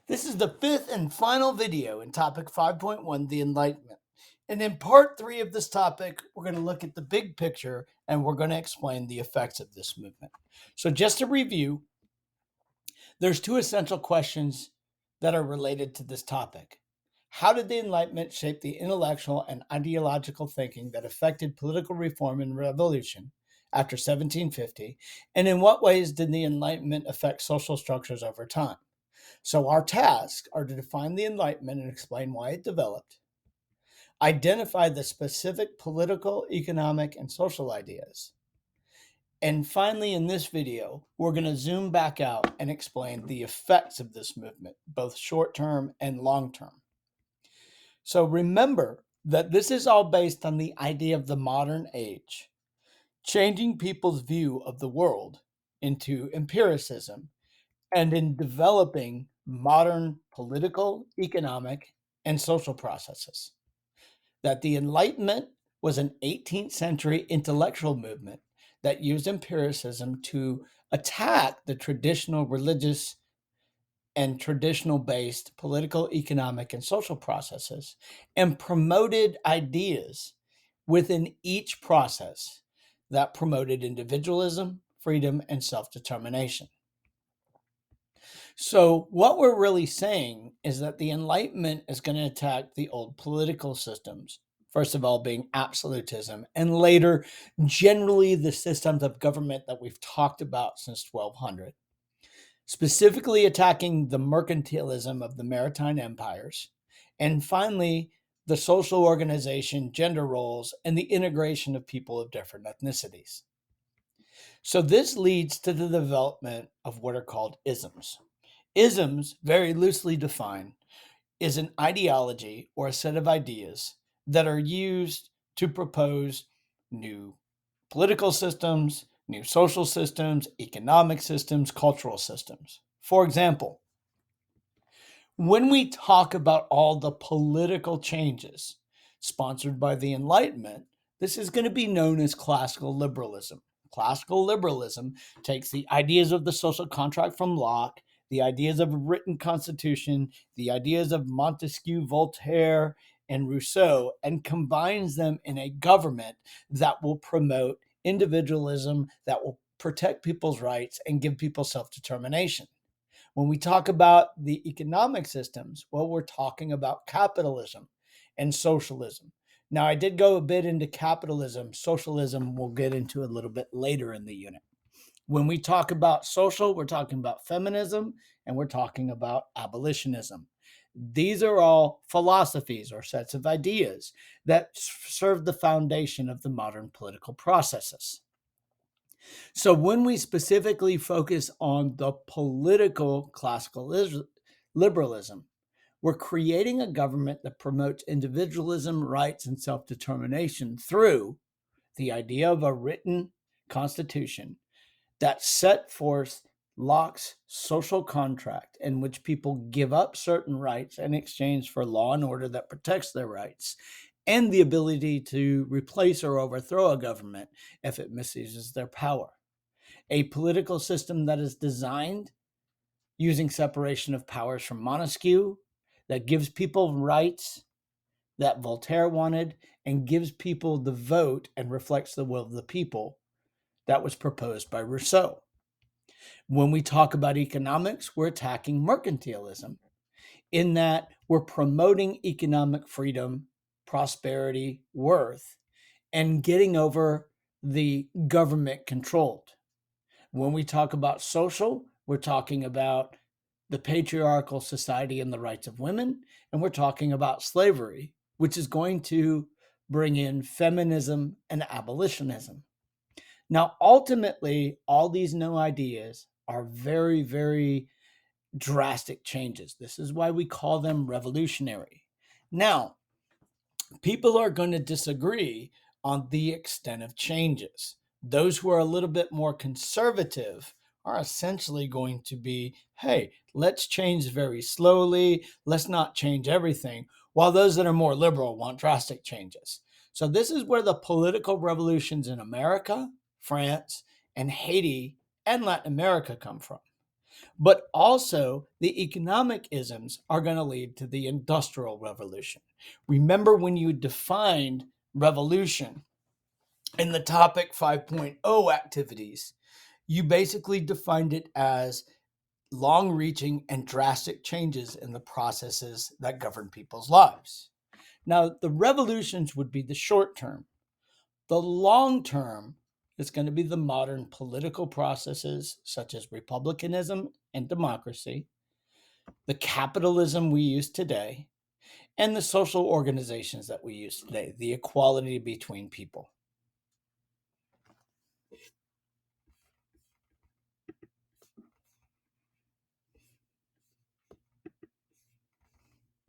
This is the fifth and final video in topic 5.1, the Enlightenment. And in part 3 of this topic, we're going to look at the big picture and we're going to explain the effects of this movement. So just to review, there's two essential questions that are related to this topic. How did the Enlightenment shape the intellectual and ideological thinking that affected political reform and revolution after 1750? And in what ways did the Enlightenment affect social structures over time? So our tasks are to define the Enlightenment and explain why it developed, identify the specific political, economic, and social ideas. And finally, in this video, we're going to zoom back out and explain the effects of this movement, both short-term and long-term. So remember that this is all based on the idea of the modern age, changing people's view of the world into empiricism and in developing modern political, economic, and social processes. That the Enlightenment was an 18th century intellectual movement that used empiricism to attack the traditional religious and traditional based political, economic, and social processes and promoted ideas within each process that promoted individualism, freedom, and self determination. So, what we're really saying is that the Enlightenment is going to attack the old political systems, first of all, being absolutism, and later, generally, the systems of government that we've talked about since 1200, specifically attacking the mercantilism of the maritime empires, and finally, the social organization, gender roles, and the integration of people of different ethnicities. So, this leads to the development of what are called isms. Isms, very loosely defined, is an ideology or a set of ideas that are used to propose new political systems, new social systems, economic systems, cultural systems. For example, when we talk about all the political changes sponsored by the Enlightenment, this is going to be known as classical liberalism. Classical liberalism takes the ideas of the social contract from Locke, the ideas of a written constitution, the ideas of Montesquieu, Voltaire, and Rousseau, and combines them in a government that will promote individualism, that will protect people's rights, and give people self determination. When we talk about the economic systems, well, we're talking about capitalism and socialism. Now, I did go a bit into capitalism. Socialism, we'll get into a little bit later in the unit. When we talk about social, we're talking about feminism and we're talking about abolitionism. These are all philosophies or sets of ideas that serve the foundation of the modern political processes. So when we specifically focus on the political classical liberalism, we're creating a government that promotes individualism, rights, and self determination through the idea of a written constitution that set forth Locke's social contract in which people give up certain rights in exchange for law and order that protects their rights and the ability to replace or overthrow a government if it misuses their power. A political system that is designed using separation of powers from Montesquieu, that gives people rights that Voltaire wanted, and gives people the vote and reflects the will of the people that was proposed by Rousseau. When we talk about economics, we're attacking mercantilism in that we're promoting economic freedom, prosperity, worth, and getting over the government controlled. When we talk about social, we're talking about the patriarchal society and the rights of women, and we're talking about slavery, which is going to bring in feminism and abolitionism. Now, ultimately, all these new ideas are very, very drastic changes. This is why we call them revolutionary. Now, people are going to disagree on the extent of changes. Those who are a little bit more conservative are essentially going to be, hey, let's change very slowly. Let's not change everything. While those that are more liberal want drastic changes. So this is where the political revolutions in America, France, and Haiti and Latin America come from. But also, the economic isms are going to lead to the industrial revolution. Remember when you defined revolution in the topic 5.0 activities, you basically defined it as long reaching and drastic changes in the processes that govern people's lives. Now, the revolutions would be the short term. The long term is going to be the modern political processes such as republicanism and democracy, the capitalism we use today, and the social organizations that we use today, the equality between people.